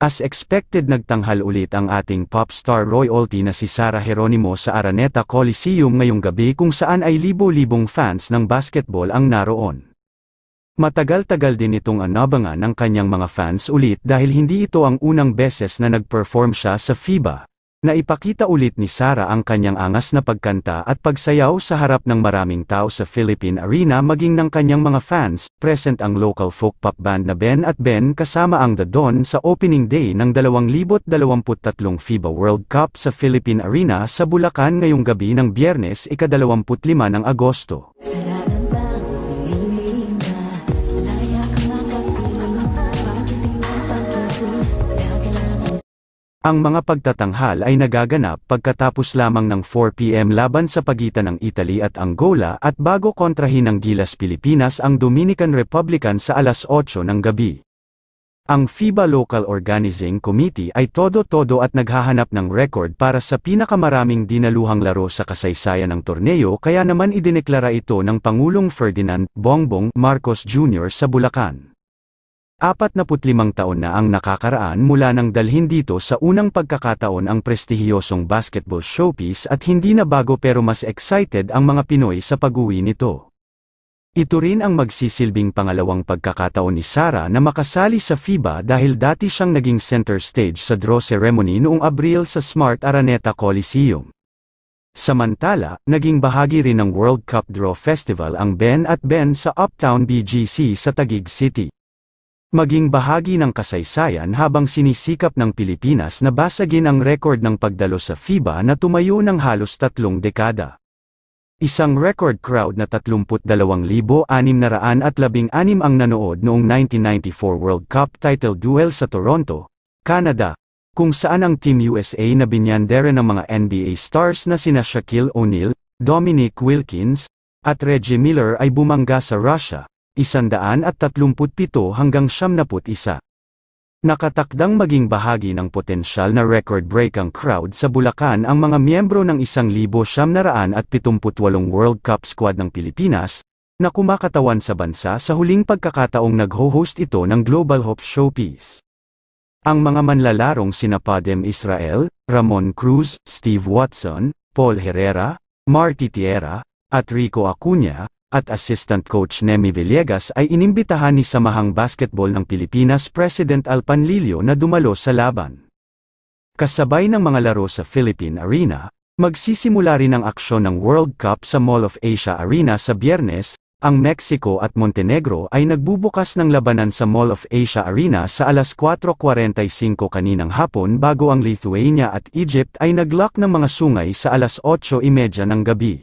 As expected, nagtanghal ulit ang ating pop star royalty na si Sara Geronimo sa Araneta Coliseum ngayong gabi kung saan ay libo-libong fans ng basketball ang naroon. Matagal-tagal din itong inabangan ng kanyang mga fans ulit dahil hindi ito ang unang beses na nag-perform siya sa FIBA. Naipakita ulit ni Sara ang kanyang angas na pagkanta at pagsayaw sa harap ng maraming tao sa Philippine Arena maging ng kanyang mga fans. Present ang local folk pop band na Ben at Ben kasama ang The Don sa opening day ng 2023 FIBA World Cup sa Philippine Arena sa Bulacan ngayong gabi ng Biyernes, ika-25 ng Agosto. Ang mga pagtatanghal ay nagaganap pagkatapos lamang ng 4 p.m. laban sa pagitan ng Italy at Angola at bago kontrahin ng Gilas Pilipinas ang Dominican Republic sa alas 8 ng gabi. Ang FIBA Local Organizing Committee ay todo-todo at naghahanap ng record para sa pinakamaraming dinaluhang laro sa kasaysayan ng torneo, kaya naman idineklara ito ng Pangulong Ferdinand Bongbong Marcos Jr. sa Bulacan. 45 taon na ang nakakaraan mula nang dalhin dito sa unang pagkakataon ang prestihiyosong basketball showpiece at hindi na bago pero mas excited ang mga Pinoy sa pag-uwi nito. Ito rin ang magsisilbing pangalawang pagkakataon ni Sara na makasali sa FIBA dahil dati siyang naging center stage sa draw ceremony noong Abril sa Smart Araneta Coliseum. Samantala, naging bahagi rin ng World Cup Draw Festival ang Ben at Ben sa Uptown BGC sa Taguig City. Maging bahagi ng kasaysayan habang sinisikap ng Pilipinas na basagin ang record ng pagdalo sa FIBA na tumayo ng halos 3 dekada. Isang record crowd na 32,616 ang nanood noong 1994 World Cup title duel sa Toronto, Canada, kung saan ang Team USA na binyandera ng mga NBA stars na sina Shaquille O'Neal, Dominique Wilkins, at Reggie Miller ay bumangga sa Russia. 137 hanggang 71. Nakatakdang maging bahagi ng potensyal na record-breaking crowd sa Bulacan ang mga miyembro ng 1,978 World Cup squad ng Pilipinas, na kumakatawan sa bansa sa huling pagkakataong nag-host ito ng Global Hoops Showpiece. Ang mga manlalarong sina Padem Israel, Ramon Cruz, Steve Watson, Paul Herrera, Marty Tierra, at Rico Acuña, at assistant coach Nemi Villegas ay inimbitahan ni Samahang Basketball ng Pilipinas President Al Panlilio na dumalo sa laban. Kasabay ng mga laro sa Philippine Arena, magsisimula rin ang aksyon ng World Cup sa Mall of Asia Arena sa Biyernes. Ang Mexico at Montenegro ay nagbubukas ng labanan sa Mall of Asia Arena sa alas 4:45 kaninang hapon bago ang Lithuania at Egypt ay naglock ng mga sungay sa alas 8:30 ng gabi.